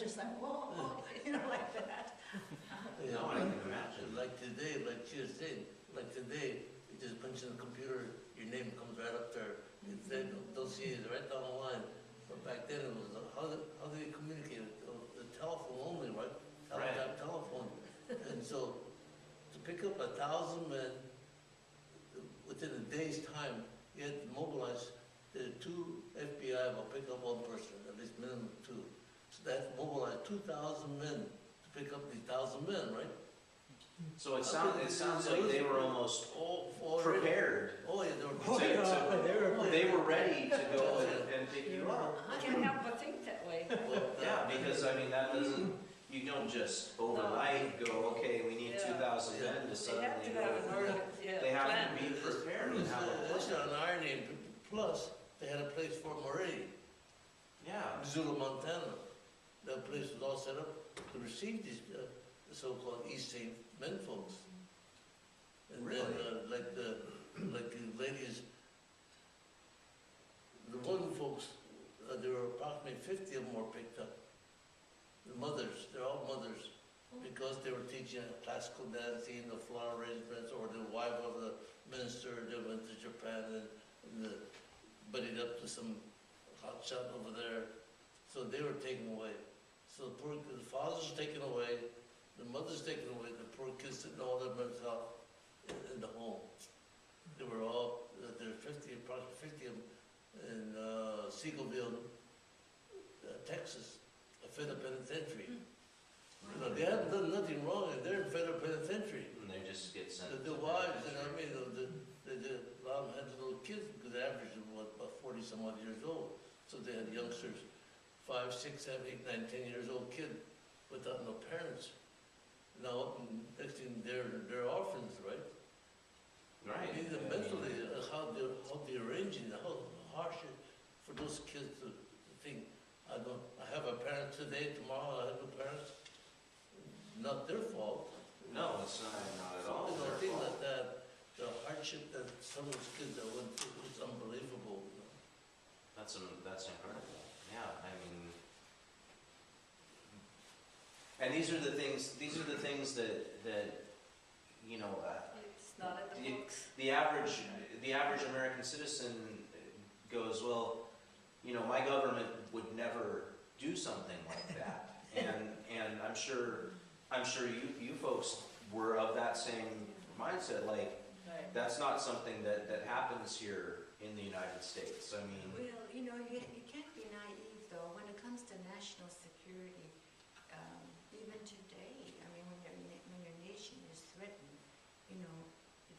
just like, whoa, you know, like that. Yeah, No, I can imagine. like today, like she was saying, like today, you just punch in the computer, your name comes right up there. They don't see it right down the line. But back then it was, how did they communicate? The telephone only, right? Right. Telephone. And so to pick up 1,000 men within a day's time, you had to mobilize the 2 FBI will pick up 1 person, at least minimum 2. So they had to mobilize 2,000 men to pick up these 1,000 men, right? So it sounds like they were almost Already. prepared. Oh, yeah, they were Oh, prepared. yeah, They were ready to go and pick you up. I can't help but think that way. Yeah, because I mean, that doesn't, you don't just overnight go, okay, we need Yeah. 2,000 men to They have suddenly to have an go. order, yeah, They have plan. to be prepared and have a That's plan. an irony. Plus, they had a place for them already. Yeah, Missoula, Montana. That place was all set up to receive these the so-called East St. men folks. And Really? then, like the ladies, the women folks, there were approximately 50 of them were picked up. The mothers, they're all mothers, because they were teaching classical dancing, the flower arrangements, or the wife of the minister, they went to Japan and buddied up to some hot shot over there. So they were taken away. So the fathers taken away, the mother's taken away, the poor kids didn't know their mental health in the home. They were all, there were approximately 50 of them in Seagoville, Texas, a federal penitentiary. You know, they haven't done nothing wrong, and they're in federal penitentiary. and they just get sent. The wives, you know what I mean, a lot of them had little kids, because the average was about 40 some odd years old. So they had youngsters, 5, 6, 7, 8, 9, 10 years old kid without no parents. Now, next thing, they're orphans, right? Right. I mean, mentally, how they're arranging, how harsh it for those kids to think, I have a parent today, tomorrow I have no parents. Not their fault. No, it's not at all So, I their think fault. that the hardship that some of those kids are went through is unbelievable. You know? That's incredible. Yeah, I mean, and these are the things that you know, It's not in the books. the average American citizen goes, well, you know, my government would never do something like that. And I'm sure you folks were of that same mindset, like, Right. that's not something that happens here in the United States. I mean, Well, you know, you can't be naive, though, when it comes to national security. Even today, I mean, when your nation is threatened, you know,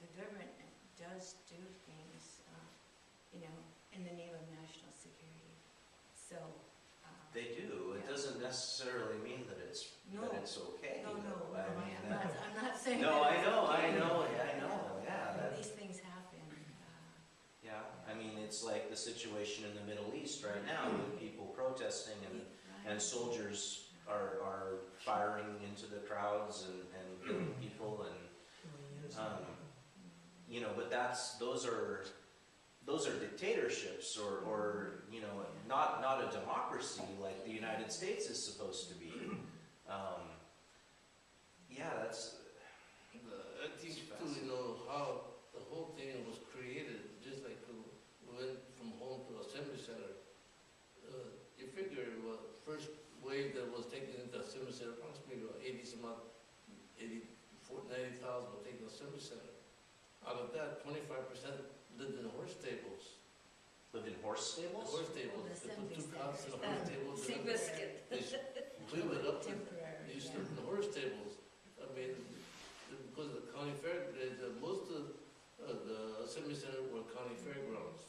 the government does do things, you know, in the name of national security. So. they do. It Yeah. doesn't necessarily mean that it's okay. No, though. I mean, I'm not saying. no, that I it's know, okay. yeah. that- These things happen. Yeah, I mean, it's like the situation in the Middle East right now with people protesting and soldiers are firing into the crowds and killing people and, you know, but those are dictatorships or you know, not a democracy like the United States is supposed to be. Yeah, that's. I think too, you know, how the whole thing was created, just like we went from home to Assembly Center. You figure what first wave that was taken into Assembly Center, approximately about 80 some odd, 90,000 were taken to Assembly Center. Out of that, 25% lived in horse stables. Lived in horse The stables? horse stables, they put 2 cots in the horse stables. Sea biscuit. They blew it up. Temporary, They used to yeah. live in the horse stables. I mean, because of the county fair, most of the Assembly Center were county fairgrounds.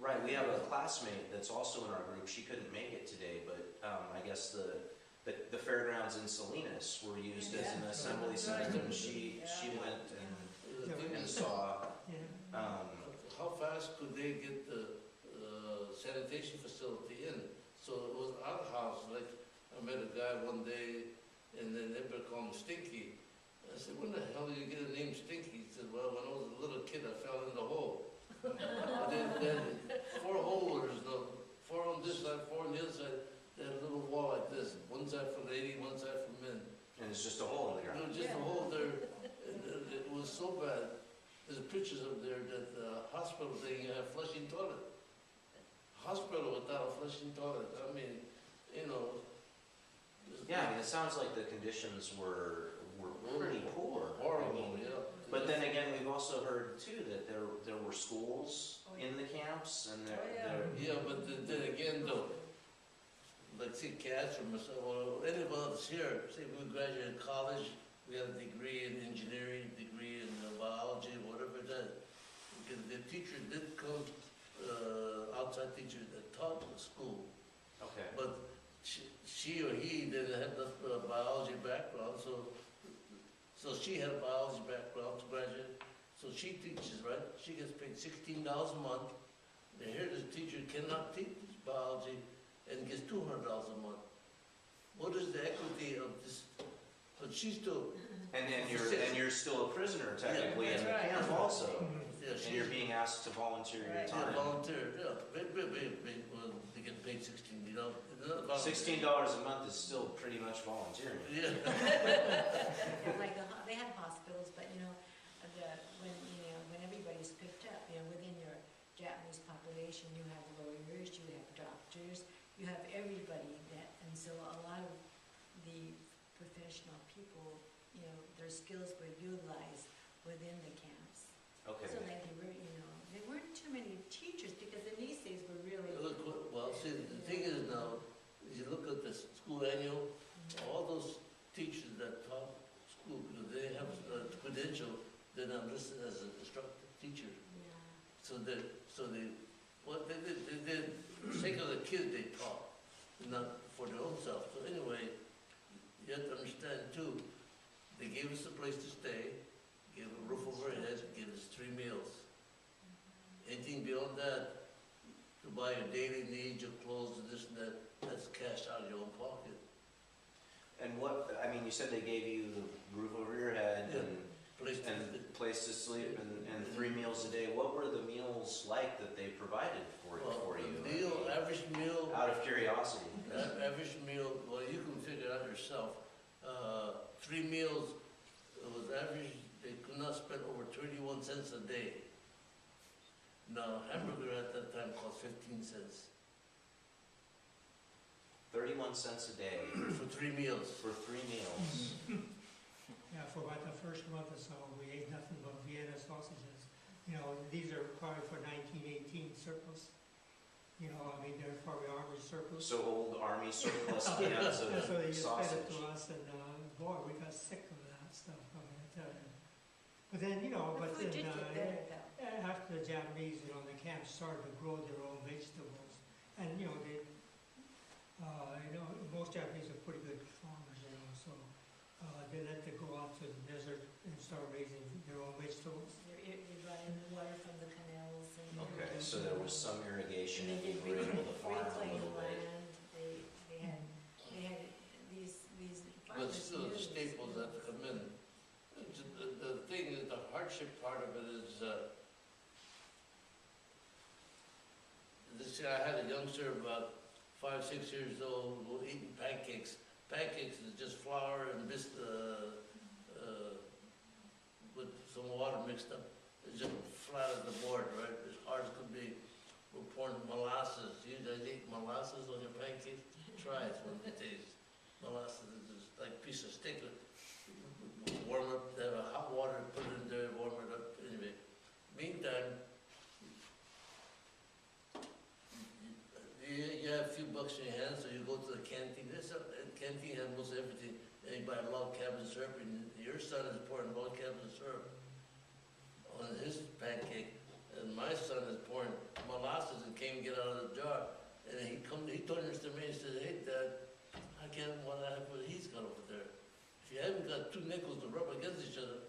Right, we have a classmate that's also in our group. She couldn't make it today, but I guess the fairgrounds in Salinas were used as an assembly center, and she went and saw. How fast could they get the sanitation facility in? So it was outhouse. Like I met a guy one day, and then everybody called him Stinky. I said, "When the hell did you get the name Stinky?" He said, "Well, when I was a little kid, I fell in the hole." then 4 holders, 4 on this side, 4 on the other side. They had a little wall like this. One it's just a hole in the It ground. was just a Yeah. hole there, it was so bad. There's pictures up there that the hospital thing, flushing toilet. Hospital without a flushing toilet, I mean, you know. Yeah, I mean, it sounds like the conditions were pretty poor. I Horrible, mean, yeah. but then again, we've also heard too that there were schools in the camps and Oh, yeah. there, Yeah, but then again though, like say cats or myself, or any of us here, say we graduated college, we have a degree in engineering, degree in biology, whatever that. Because the teacher did come, outside teacher that taught in school, okay. but she or he didn't have the biology background, so she had a biology background to graduate. So she teaches, right? She gets paid $16 a month. And here this teacher cannot teach biology and gets $200 a month. What is the equity of this? But she's still, And you're still a prisoner technically in that's the right. camp also, yeah, and you're she's, being asked to volunteer your Right. yeah, time. volunteer, yeah. Well, they get paid 16, you know. It's not about- $16 a month is still pretty much volunteering. Yeah. Yeah, like they have hospitals, but when everybody's picked up, within your Japanese population, you have lawyers, you have doctors, you have everybody and so a lot of the professional people, their skills were utilized within the camps. Okay. So like there weren't too many teachers because in these days were really. Well, see, the thing is now, if you look at the school annual, all those teachers that taught school, because they have a credential, they're not listed as an instructor teacher. Yeah. So what they did, for the sake of the kids they taught, not for their own self. So anyway, you have to understand too, they gave us a place to stay, gave a roof over our heads, gave us 3 meals. Anything beyond that, to buy your daily needs, your clothes, and this and that, that's cash out of your own pocket. And you said they gave you the roof over your head Yeah. and Place to place to sleep and 3 meals a day. What were the meals like that they provided for you? Average meal, Out of curiosity. average meal, well, you can figure it out yourself. 3 meals, it was average, they could not spend over 31 cents a day. Now, hamburger at that time cost 15 cents 31 cents a day for 3 meals. for 3 meals. Yeah, for about the first month or so, we ate nothing but Vienna sausages. These are probably for 1918 surplus. They're probably army surplus. So old army surplus cans of So they just fed sausage. it to us, and boy, we got sick of that stuff. I tell you. But then, The but food then did get better though. after the Japanese, the camps started to grow their own vegetables, and most Japanese are pretty good farmers, so they let them go out to the desert and start raising their own vegetables. You're running water from the canals and. Okay, so there was some irrigation And and they you did were able to farm a reclaim little bit. land, they had these But farmers. still, the knew staples that skills. come in. The thing is, the hardship part of it is, I had a youngster about 5, 6 years old, who eating pancakes. Pancakes is just flour and with some water mixed up. It's just flat as the board, right? As hard as could be. We're pouring molasses. You guys eat molasses on your pancakes? Try it one of the days. Molasses is just like a piece of steak. Warm up, they have a hot water, put it in there, warm it up. Anyway, meantime, you have a few bucks in your hand, so you go to the canteen. Canteen has most everything. And you buy log cabin syrup, and your son is pouring log cabin syrup on his pancake, and my son is pouring molasses and can't get out of the jar. And he turns to me and says, "Hey, Dad, I can't want to have what he's got over there. If you haven't got 2 nickels to rub against each other,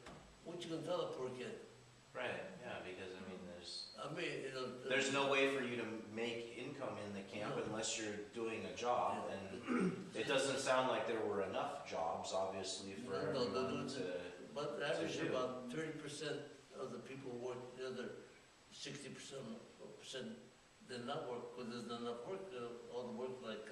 what you gonna tell a poor kid?" Right, yeah, because There's there's no way for you to make income in the camp No. unless you're doing a job, and it doesn't sound like there were enough jobs, obviously, for No, everyone to. But the average do. about 30% of the people work, the other 60% did not work because there's not enough work. All the work like